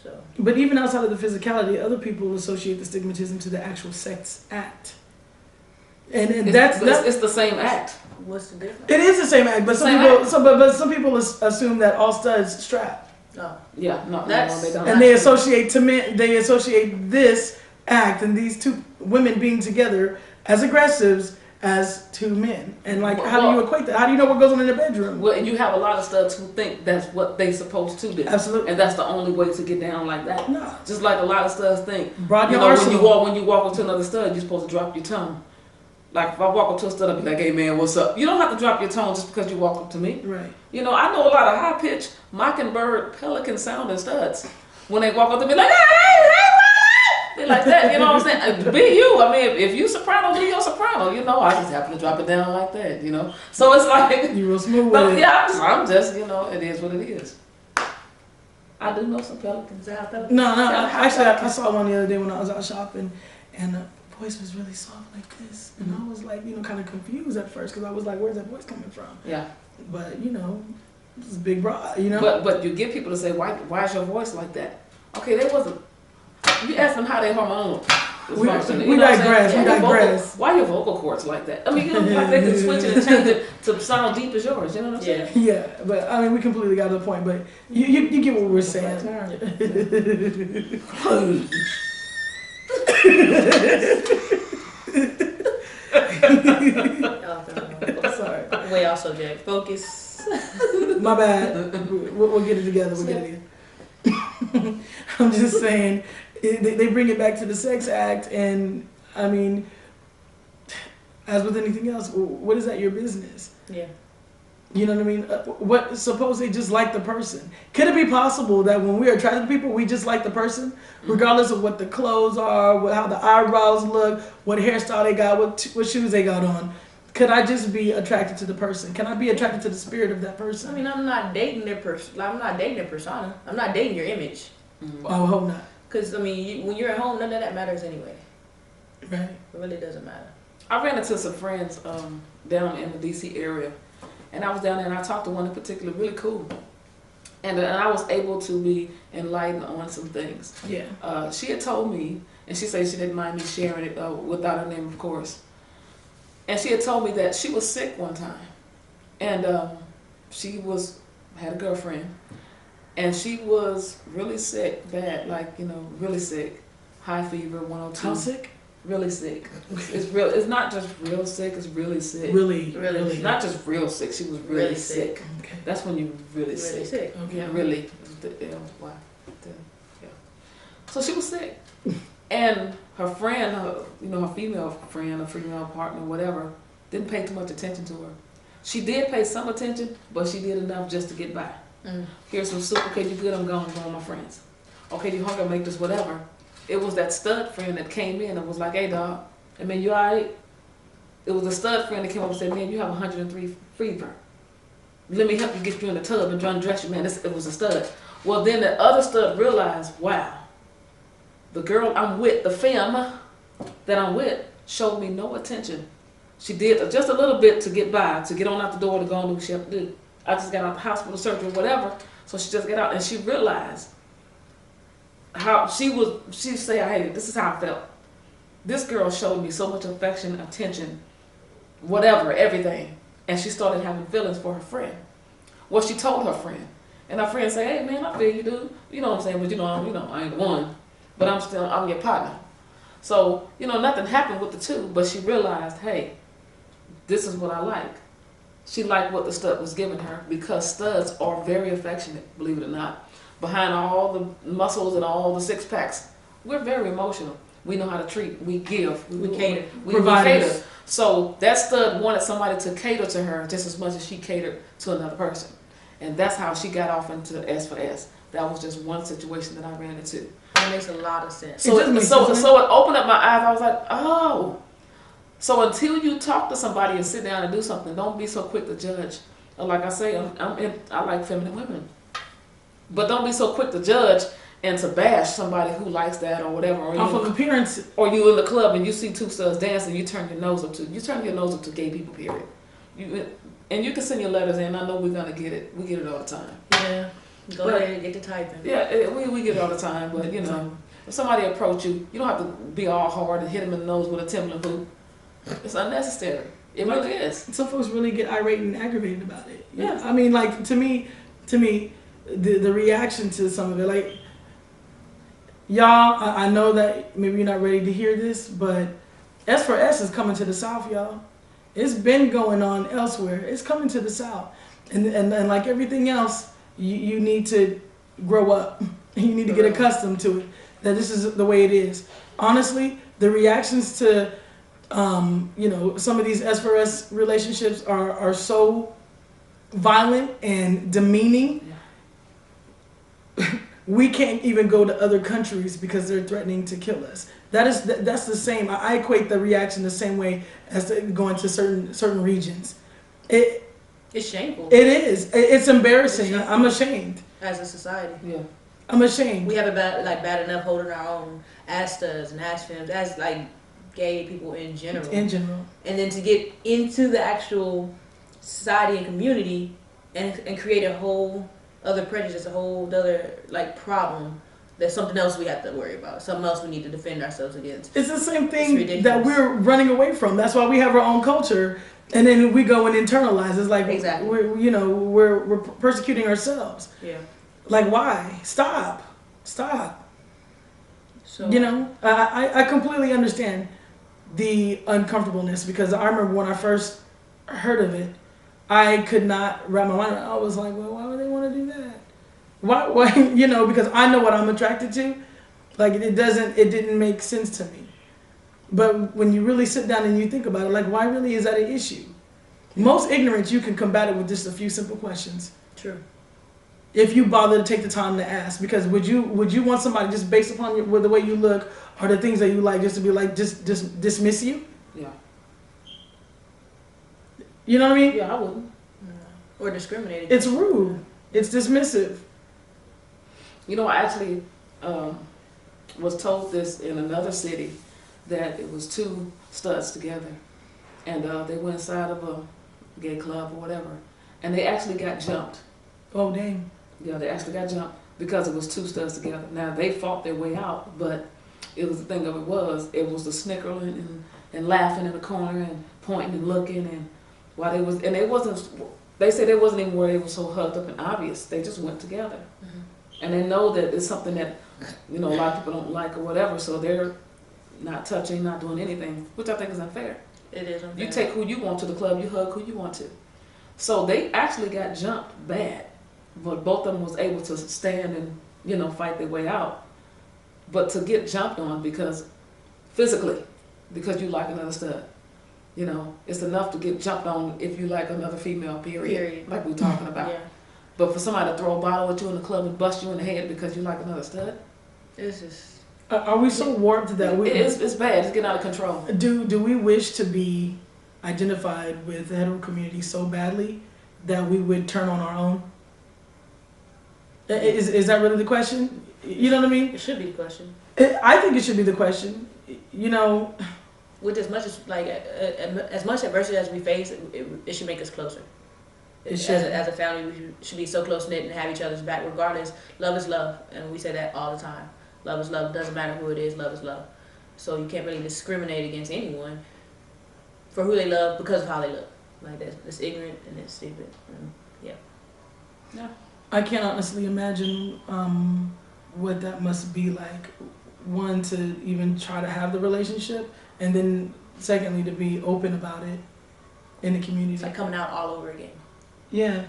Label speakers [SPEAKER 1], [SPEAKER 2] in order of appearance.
[SPEAKER 1] So,
[SPEAKER 2] but even outside of the physicality, other people associate the stigmatism to the actual sex act, and
[SPEAKER 3] it's the same act.
[SPEAKER 1] what's the difference?
[SPEAKER 2] it is the same act. But some people assume that all studs strap.
[SPEAKER 1] No.
[SPEAKER 3] Yeah, no, they don't.
[SPEAKER 2] And they associate this act and these two women being together as aggressives as two men. And like, how do you equate that? How do you know what goes on in the bedroom?
[SPEAKER 3] Well, and you have a lot of studs who think that's what they supposed to do.
[SPEAKER 2] Absolutely.
[SPEAKER 3] And that's the only way to get down like that.
[SPEAKER 2] No.
[SPEAKER 3] Just like a lot of studs think.
[SPEAKER 2] Broaden your
[SPEAKER 3] when
[SPEAKER 2] arsenal.
[SPEAKER 3] you walk up to another stud, you're supposed to drop your tone. Like if I walk up to a stud, I'll be like, "Hey man, what's up?" You don't have to drop your tone just because you walk up to me.
[SPEAKER 2] Right.
[SPEAKER 3] You know, I know a lot of high pitched mockingbird, pelican sounding studs. When they walk up to me, like, "Hey, like that." You know what I'm saying? Be you. I mean, if you soprano, be your soprano. You know, I just happen to drop it down like that. You know, so it's like
[SPEAKER 2] You real smooth.
[SPEAKER 3] but
[SPEAKER 2] with it.
[SPEAKER 3] yeah, I'm just you know, it is what it is. I do know some pelicans out there.
[SPEAKER 2] No. Actually, I saw one the other day when I was out shopping, and the voice was really soft like this, and I was like, kind of confused at first because I was like, "Where's that voice coming from?"
[SPEAKER 3] Yeah.
[SPEAKER 2] But it's a big broad.
[SPEAKER 3] But you get people to say, why is your voice like that? Okay, they wasn't. You ask them how they hormone.
[SPEAKER 2] We digress.
[SPEAKER 3] Why your vocal cords like that? I mean, like they can switch it and change it to sound deep as yours. You know what I'm saying?
[SPEAKER 2] Yeah, but I mean, we completely got to the point. But you get what we're saying. Sorry.
[SPEAKER 1] Way off subject. Focus.
[SPEAKER 2] My bad. We'll get it together. I'm just saying, they bring it back to the sex act, and I mean, as with anything else, what is that your business?
[SPEAKER 1] Yeah.
[SPEAKER 2] You know what I mean? Suppose they just like the person. Could it be possible that when we are attracted to people, we just like the person, regardless of what the clothes are, how the eyebrows look, what hairstyle they got, what shoes they got on? Could I just be attracted to the person? Can I be attracted to the spirit of that person?
[SPEAKER 1] I mean, I'm not dating their I'm not dating their persona. I'm not dating your image.
[SPEAKER 2] I hope not.
[SPEAKER 1] Because, I mean, when you're at home, none of that matters anyway.
[SPEAKER 2] Right.
[SPEAKER 1] It really doesn't matter.
[SPEAKER 3] I ran into some friends down in the D.C. area, and I was down there and I talked to one in particular, really cool. And I was able to be enlightened on some things.
[SPEAKER 2] Yeah.
[SPEAKER 3] She had told me, and she said she didn't mind me sharing it without her name, of course. And she had told me that she was sick one time, and she had a girlfriend, and she was really sick, bad, like really sick, high fever, 102.
[SPEAKER 2] How sick?
[SPEAKER 3] Really sick. It's real. It's not just real sick. It's really sick.
[SPEAKER 2] Really.
[SPEAKER 3] Not just real sick. She was really sick.
[SPEAKER 2] Okay.
[SPEAKER 3] That's when you're really sick.
[SPEAKER 2] Okay.
[SPEAKER 3] Yeah, really. Yeah. So she was sick, and her friend, her female friend, her female partner, whatever, didn't pay too much attention to her. She did pay some attention, but she did enough just to get by. Here's some soup. Okay, you good? I'm going with my friends. Okay, you hungry? Make this whatever. It was that stud friend that came in and was like, "Hey, dog, I mean, you alright?" It was a stud friend that came up and said, "Man, you have 103 fever. Let me help you get you in the tub and undress you, man." It was a stud. Well, then the other stud realized, wow, the girl I'm with, the femme that I'm with, showed me no attention. She did just a little bit to get by, to get on out the door to go and do what she had to do. I just got out the hospital surgery, whatever. So she just got out and she realized how she said, "Hey, this is how I felt. This girl showed me so much affection, attention, whatever, everything." And she started having feelings for her friend. Well, she told her friend, and her friend said, "Hey, man, I feel you, dude. You know what I'm saying? But I ain't one, but I'm your partner." So nothing happened with the two, but she realized, hey, this is what I like. She liked what the stud was giving her, because studs are very affectionate, believe it or not. Behind all the muscles and all the six packs, we're very emotional. We know how to treat. We give. We cater. We cater. So that stud wanted somebody to cater to her just as much as she catered to another person. And that's how she got off into S for S. That was just one situation that I ran into.
[SPEAKER 1] That makes a lot of sense.
[SPEAKER 3] So it opened up my eyes. I was like, oh. So until you talk to somebody and sit down and do something, don't be so quick to judge. Like I say, I like feminine women. But don't be so quick to judge and to bash somebody who likes that or whatever. Or
[SPEAKER 2] off of appearance.
[SPEAKER 3] Or you in the club and you see two studs dancing, you turn your nose up to gay people, period. And you can send your letters in. I know we're going to get it. We get it all the time.
[SPEAKER 2] Yeah.
[SPEAKER 1] Go ahead and get to typing.
[SPEAKER 3] Yeah, we get it all the time, but you know, if somebody approach you, you don't have to be all hard and hit them in the nose with a Timberland boot. It's unnecessary. It really is.
[SPEAKER 2] Some folks really get irate and aggravated about it.
[SPEAKER 3] Yeah.
[SPEAKER 2] I mean, like, to me, the reaction to some of it, like, y'all, I know that maybe you're not ready to hear this, but S4S is coming to the South, y'all. It's been going on elsewhere. It's coming to the South. And like everything else, you need to grow up. You need to get accustomed to it, that this is the way it is. Honestly, the reactions to you know, some of these S4S relationships are so violent and demeaning. Yeah. We can't even go to other countries because they're threatening to kill us. That's the same. I equate the reaction the same way as going to certain regions.
[SPEAKER 1] It's shameful.
[SPEAKER 2] It is. It's embarrassing. I'm ashamed.
[SPEAKER 1] As a society.
[SPEAKER 3] Yeah.
[SPEAKER 2] I'm ashamed.
[SPEAKER 1] We have it bad enough holding our own as studs and as femmes, as like gay people in general.
[SPEAKER 2] In general.
[SPEAKER 1] And then to get into the actual society and community and create a whole other prejudice, a whole other like problem. There's something else we have to worry about. Something else we need to defend ourselves against.
[SPEAKER 2] It's the same thing that we're running away from. That's why we have our own culture, and then we go and internalize. It's like we're persecuting ourselves.
[SPEAKER 1] Yeah.
[SPEAKER 2] Like, why? Stop. So, you know, I completely understand the uncomfortableness, because I remember when I first heard of it, I could not wrap my mind around it. I was like, well, why would they want to do that? Why, you know, because I know what I'm attracted to. Like, it didn't make sense to me. But when you really sit down and you think about it, like, why really is that an issue? Most ignorance, you can combat it with just a few simple questions.
[SPEAKER 1] True.
[SPEAKER 2] If you bother to take the time to ask, because would you want somebody just based upon the way you look or the things that you like just to be like, just dismiss you?
[SPEAKER 3] Yeah.
[SPEAKER 2] You know what I mean?
[SPEAKER 3] Yeah, I wouldn't.
[SPEAKER 1] No. Or discriminate.
[SPEAKER 2] It's rude. It's dismissive.
[SPEAKER 3] You know, I actually was told this in another city, that it was two studs together, and they went inside of a gay club or whatever, and they actually got jumped.
[SPEAKER 2] Oh, dang.
[SPEAKER 3] Yeah, they actually got jumped because it was two studs together. Now, they fought their way out, but it was the thing of it was the snickering and laughing in the corner and pointing and looking, and while they said they wasn't even where they were so hugged up and obvious. They just went together. Mm-hmm. And they know that it's something that, you know, a lot of people don't like or whatever, so they're not touching, not doing anything, which I think is unfair.
[SPEAKER 1] It is unfair.
[SPEAKER 3] You take who you want to the club, you hug who you want to. So they actually got jumped bad, but both of them was able to stand and, you know, fight their way out. But to get jumped on physically, because you like another stud, you know, it's enough to get jumped on if you like another female, period. Like we're talking about. Yeah. But for somebody to throw a bottle at you in the club and bust you in the head because you like another stud,
[SPEAKER 1] it's just...
[SPEAKER 2] Are we so warped that
[SPEAKER 3] it's bad. It's getting out of control.
[SPEAKER 2] Do we wish to be identified with the hetero community so badly that we would turn on our own? Is that really the question? You know what I mean?
[SPEAKER 1] It should be the question.
[SPEAKER 2] I think it should be the question. You know,
[SPEAKER 1] with as much adversity as we face, it should make us closer. As a family, we should be so close knit and have each other's back regardless. Love is love, and we say that all the time. Love is love. Doesn't matter who it is. Love is love. So you can't really discriminate against anyone for who they love because of how they look. Like that's ignorant and it's stupid. And yeah.
[SPEAKER 2] I can't honestly imagine what that must be like. One, to even try to have the relationship, and then secondly, to be open about it in the community.
[SPEAKER 1] It's like coming out all over again.
[SPEAKER 2] Yeah.